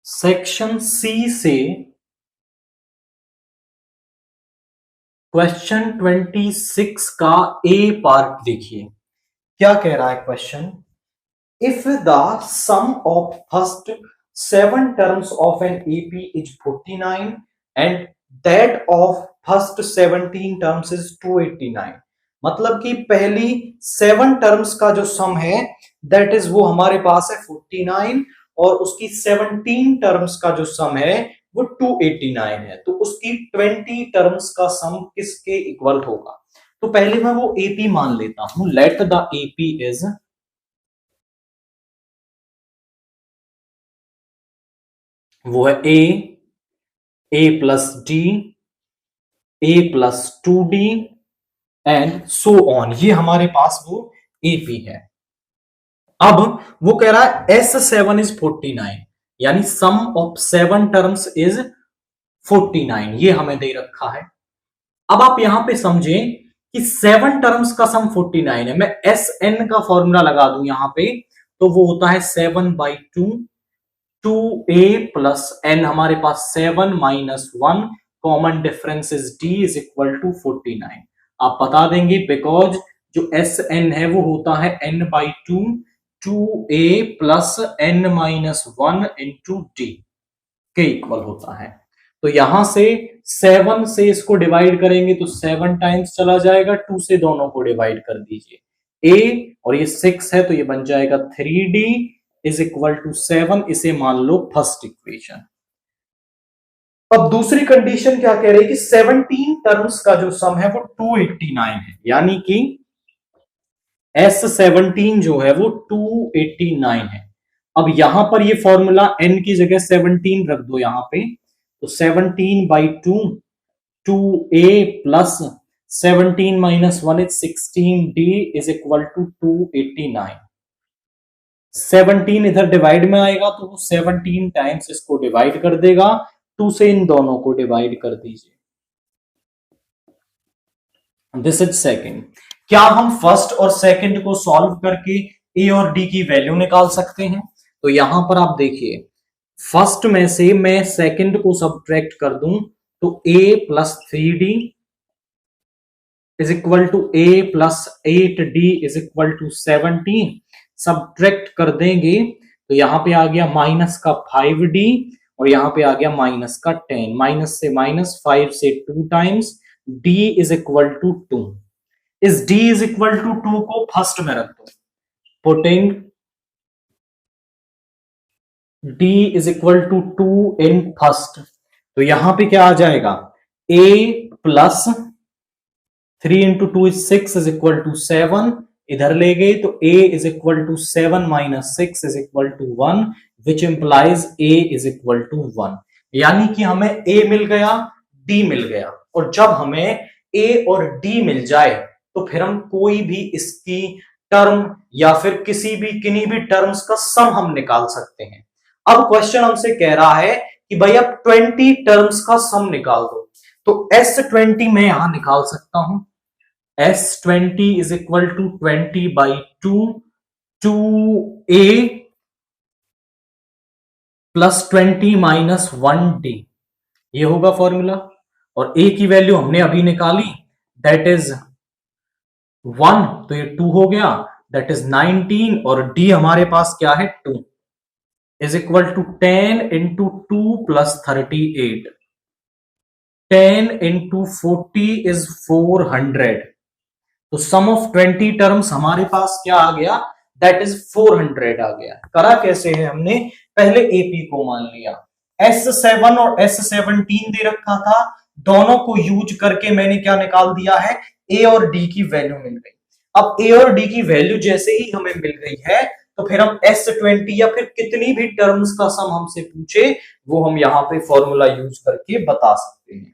Section C से question 26 का ए part देखिए। क्या कह रहा है question? If the sum of first 7 terms of an AP is 49 and that of first 17 terms is 289, मतलब कि पहली 7 टर्म्स का जो सम है दैट इज वो हमारे पास है 49 और उसकी 17 टर्म्स का जो सम है वो 289 है। तो उसकी 20 टर्म्स का सम किसके इक्वल होगा? तो पहले मैं वो एपी मान लेता हूं। लेट द एपी इज वो है A plus D, A plus 2d and so on. ये हमारे पास वो एपी है। अब वो कह रहा है S7 इज 49, यानी सम ऑफ 7 टर्म्स इज 49, ये हमें दे रखा है। अब आप यहां पे समझें कि 7 टर्म्स का सम 49 है। मैं SN का फॉर्मूला लगा दूं यहां पे, तो वो होता है 7/2 2a प्लस n, हमारे पास 7 minus 1, common difference is d is equal to 49। आप बता देंगे बिकॉज जो SN है वो होता है n/2 2a plus n minus 1 into D के इक्वल होता है। तो यहां से 7 से इसको डिवाइड करेंगे तो 7 टाइम्स चला जाएगा, 2 से दोनों को डिवाइड कर दीजिए। a और ये 6 है तो ये बन जाएगा 3d इज इक्वल टू 7। इसे मान लो फर्स्ट इक्वेशन। अब दूसरी कंडीशन क्या कह रही है कि 17 टर्म्स का जो सम है वो 289 है, यानी कि S17 जो है वो 289 है। अब यहां पर ये फॉर्मूला n की जगह 17 रख दो यहां पे, तो 17/2 2a plus 17 minus 1 is 16d is equal to 289। 17 इधर डिवाइड में आएगा तो वो 17 टाइम्स इसको डिवाइड कर देगा, 2 से इन दोनों को डिवाइड कर दीजिए। This is second. क्या हम फर्स्ट और सेकंड को सॉल्व करके ए और डी की वैल्यू निकाल सकते हैं? तो यहां पर आप देखिए, फर्स्ट में से मैं सेकंड को सब्ट्रैक्ट कर दूं तो a plus 3d is equal to a plus 8d is equal to 17। Subtract कर देंगे तो यहां पे आ गया माइनस का 5d और यहां पे आ गया माइनस का 10। माइनस से माइनस, 5 से 2 times, d is equal to 2। इस d इज इक्वल टू 2 को फर्स्ट में रख दो, putting d is equal to 2 in first, तो यहां पे क्या आ जाएगा a plus 3 into 2 is 6 is equal to 7। इधर ले गए तो a is equal to 7 minus 6 is equal to 1 which implies a is equal to 1। यानी कि हमें a मिल गया, d मिल गया, और जब हमें a और d मिल जाए तो फिर हम कोई भी इसकी टर्म या फिर किन्हीं भी टर्म्स का सम हम निकाल सकते हैं। अब क्वेश्चन हमसे कह रहा है कि भाई अब 20 टर्म्स का सम निकाल दो, तो S20 मैं यहां निकाल सकता हूं। S20 is equal to 20/2 2a plus 20 minus 1d, ये होगा फॉर्मूला। और a की वैल्यू हमने अभी निकाली, दैट इज 1, तो ये 2 हो गया, दैट इज 19, और d हमारे पास क्या है 2 is equal to 10 into 2 plus 38। 10 into 40 is 400। तो सम ऑफ 20 टर्म्स हमारे पास क्या आ गया, दैट इज 400 आ गया। करा कैसे है हमने? पहले एपी को मान लिया, S7 और S17 दे रखा था, दोनों को यूज करके मैंने क्या निकाल दिया है, ए और डी की वैल्यू मिल गई। अब ए और डी की वैल्यू जैसे ही हमें मिल गई है तो फिर हम S20 या फिर कितनी भी टर्म्स का सम हमसे पूछे वो हम यहां पे फॉर्मूला यूज करके बता सकते हैं।